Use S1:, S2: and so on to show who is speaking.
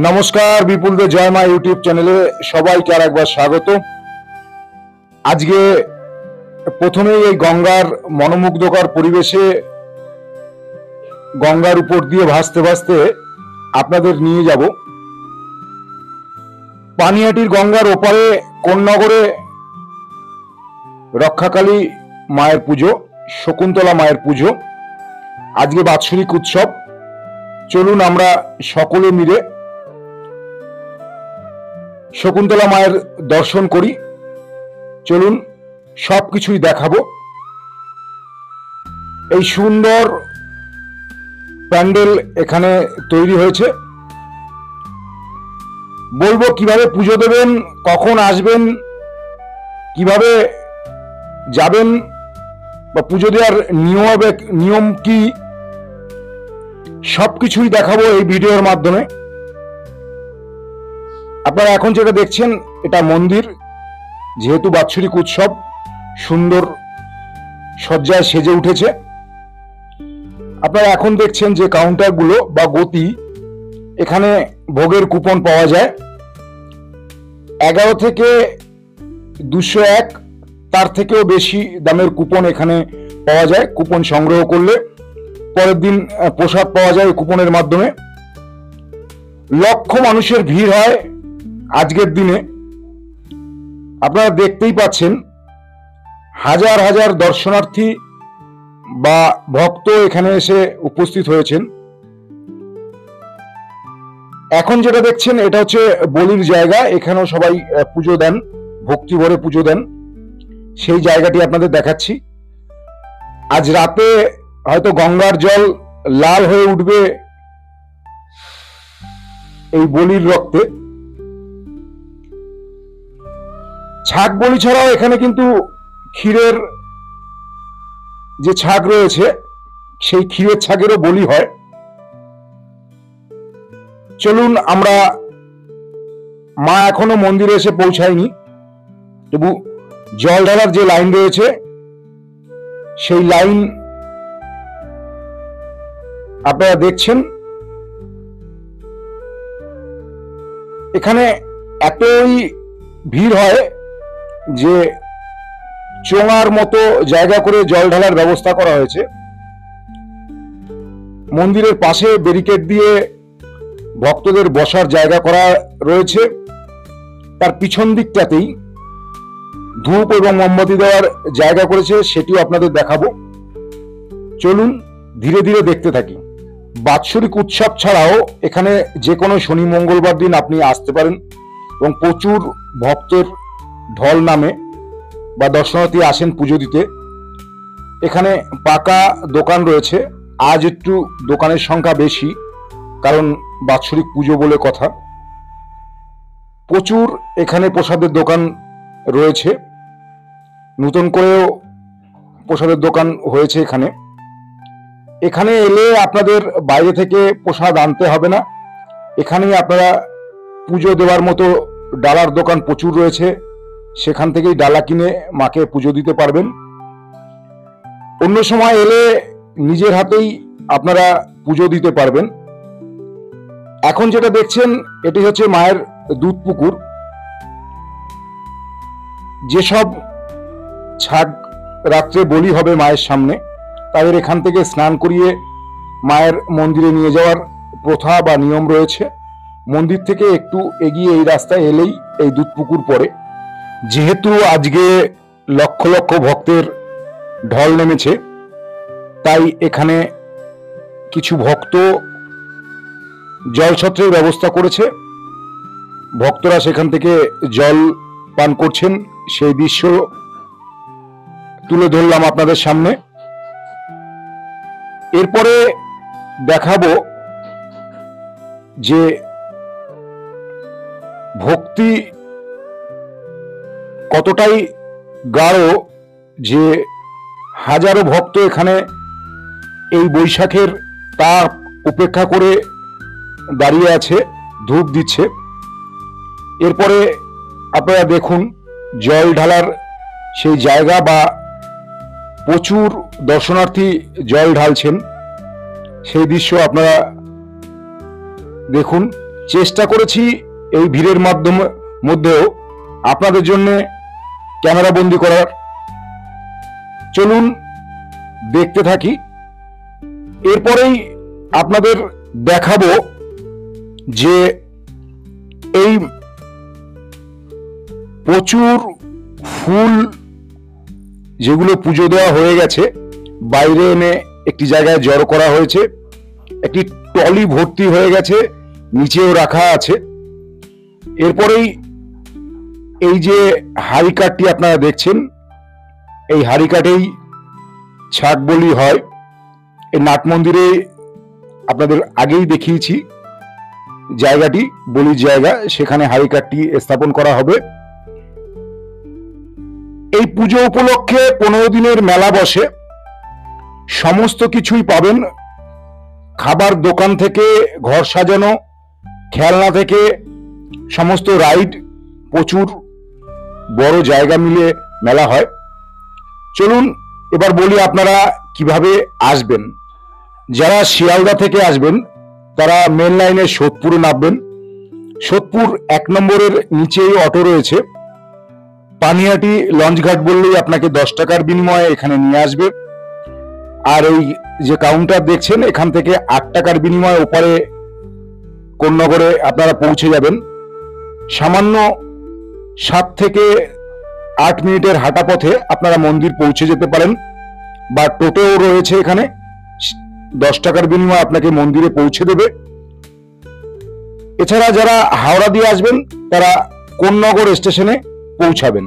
S1: নমস্কার, বিপুল দে জয় মা ইউটিউব চ্যানেলে সবাইকে আর একবার স্বাগত। আজকে প্রথমেই এই গঙ্গার মনোমুগ্ধকর পরিবেশে গঙ্গার উপর দিয়ে ভাসতে ভাসতে আপনাদের নিয়ে যাব পানিহাটির গঙ্গার ওপারে কোন্নগরে রক্ষাকালী মায়ের পুজো, শকুন্তলা মায়ের পুজো। আজকে বাৎসরিক উৎসব। চলুন আমরা সকলে মিলে শকুন্তলা মায়ের দর্শন করি। চলুন সবকিছুই দেখাবো। এই সুন্দর প্যান্ডেল এখানে তৈরি হয়েছে। বলবো কিভাবে পুজো দেবেন, কখন আসবেন, কিভাবে যাবেন বা পুজো দেওয়ার নিয়ম কি, সবকিছুই দেখাবো এই ভিডিওর মাধ্যমে। আপনারা এখন যেটা দেখছেন এটা মন্দির। যেহেতু বাৎসরিক উৎসব, সুন্দর সজ্জায় সেজে উঠেছে। আপনারা এখন দেখছেন যে কাউন্টারগুলো বা গতি, এখানে ভোগের কুপন পাওয়া যায়। 11 থেকে 201, তার থেকেও বেশি দামের কুপন এখানে পাওয়া যায়। কুপন সংগ্রহ করলে পরের দিন প্রসাদ পাওয়া যায় কুপনের মাধ্যমে। লক্ষ মানুষের ভিড় হয় আজকের দিনে। আপনারা দেখতেই পাচ্ছেন হাজার হাজার দর্শনার্থী বা ভক্ত এখানে এসে উপস্থিত হয়েছেন। এখন যেটা দেখছেন এটা হচ্ছে বলির জায়গা। এখানেও সবাই পুজো দেন, ভক্তি ভরে পুজো দেন। সেই জায়গাটি আপনাদের দেখাচ্ছি। আজ রাতে হয়তো গঙ্গার জল লাল হয়ে উঠবে এই বলির রক্তে। ছাগ বলি ছাড়াও এখানে কিন্তু ক্ষীরের যে ছাগ রয়েছে, সেই ক্ষীরের ছাগেরও বলি হয়। চলুন আমরা, মা এখনো মন্দিরে এসে পৌঁছায়নি, তবু জল ঢালার যে লাইন রয়েছে সেই লাইন আপনারা দেখছেন। এখানে এতই ভিড় হয় যে চোঙার মতো জায়গা করে জল ঢালার ব্যবস্থা করা হয়েছে। মন্দিরের পাশে ব্যারিকেড দিয়ে ভক্তদের বসার জায়গা করা রয়েছে। তার পিছন দিকটাতেই ধূপ এবং মোমবাতি দেওয়ার জায়গা করেছে, সেটিও আপনাদের দেখাবো। চলুন ধীরে ধীরে দেখতে থাকি। বাৎসরিক উৎসব ছাড়াও এখানে যে কোনো শনি মঙ্গলবার দিন আপনি আসতে পারেন এবং প্রচুর ভক্তের ঢল নামে বা দর্শনার্থী আসেন পুজো দিতে। এখানে পাকা দোকান রয়েছে। আজ একটু দোকানের সংখ্যা বেশি, কারণ বাৎসরিক পুজো বলে কথা। প্রচুর এখানে প্রসাদের দোকান রয়েছে। নতুন করেও প্রসাদের দোকান হয়েছে এখানে। এখানে এলে আপনাদের বাইরে থেকে প্রসাদ আনতে হবে না। এখানেই আপনারা পুজো দেওয়ার মতো ডালার দোকান প্রচুর রয়েছে, সেখান থেকেই ডালা কিনে মাকে পুজো দিতে পারবেন। অন্য সময় এলে নিজের হাতেই আপনারা পুজো দিতে পারবেন। এখন যেটা দেখছেন এটি হচ্ছে মায়ের দুধ পুকুর। যেসব ছাগ রাত্রে বলি হবে মায়ের সামনে, তাদের এখান থেকে স্নান করিয়ে মায়ের মন্দিরে নিয়ে যাওয়ার প্রথা বা নিয়ম রয়েছে। মন্দির থেকে একটু এগিয়ে এই রাস্তায় এলেই এই দুধ পুকুর পড়ে। যেহেতু আজকে লক্ষ লক্ষ ভক্তের ঢল নেমেছে, তাই এখানে কিছু ভক্ত জলছত্রের ব্যবস্থা করেছে। ভক্তরা সেখান থেকে জল পান করছেন, সেই দৃশ্য তুলে ধরলাম আপনাদের সামনে। এরপরে দেখাবো যে ভক্তি কতটাই গাঢ়, যে হাজারো ভক্ত এখানে এই বৈশাখের তাপ উপেক্ষা করে দাঁড়িয়ে আছে, ধূপ দিচ্ছে। এরপরে আপনারা দেখুন জল ঢালার সেই জায়গা, বা প্রচুর দর্শনার্থী জল ঢালছেন সেই দৃশ্য আপনারা দেখুন। চেষ্টা করেছি এই ভিড়ের মধ্যেও আপনাদের জন্য ক্যামেরা বন্দি করার। চলুন দেখতে থাকি। এরপরেই আপনাদের দেখাবো যে এই প্রচুর ফুল যেগুলো পুজো দেওয়া হয়ে গেছে বাইরে এনে একটি জায়গায় জড়ো করা হয়েছে, একটি টলি ভর্তি হয়ে গেছে, নিচেও রাখা আছে। এরপরেই এই যে হাড়িকাঠটি আপনারা দেখছেন, এই হাড়িকাঠেই ছাট বলি হয়। এই নাট মন্দিরে আপনাদের আগেই দেখিয়েছি জায়গাটি, বলির জায়গা, সেখানে হাড়িকাঠটি স্থাপন করা হবে। এই পুজো উপলক্ষে 15 দিনের মেলা বসে, সমস্ত কিছুই পাবেন। খাবার দোকান থেকে ঘর সাজানো, খেলনা থেকে সমস্ত রাইড, প্রচুর বড় জায়গা মিলে মেলা হয়। চলুন এবার বলি আপনারা কিভাবে আসবেন। যারা শিয়ালদা থেকে আসবেন তারা মেন লাইনে সোদপুরে নামবেন। সোদপুর 1 নম্বরের নিচেই অটো রয়েছে। পানিহাটি লঞ্চঘাট বললেই আপনাকে 10 টাকার বিনিময়ে এখানে নিয়ে আসবে। আর এই যে কাউন্টার দেখছেন, এখান থেকে 8 টাকার বিনিময়ে ওপারে কোন্নগরে আপনারা পৌঁছে যাবেন। সামান্য 7 থেকে 8 মিনিটের হাঁটা পথে আপনারা মন্দির পৌঁছে যেতে পারেন, বা টোটোও রয়েছে এখানে, 10 টাকার বিনিময়ে আপনাকে মন্দিরে পৌঁছে দেবে। এছাড়া যারা হাওড়া দিয়ে আসবেন তারা কোন্নগর স্টেশনে পৌঁছাবেন।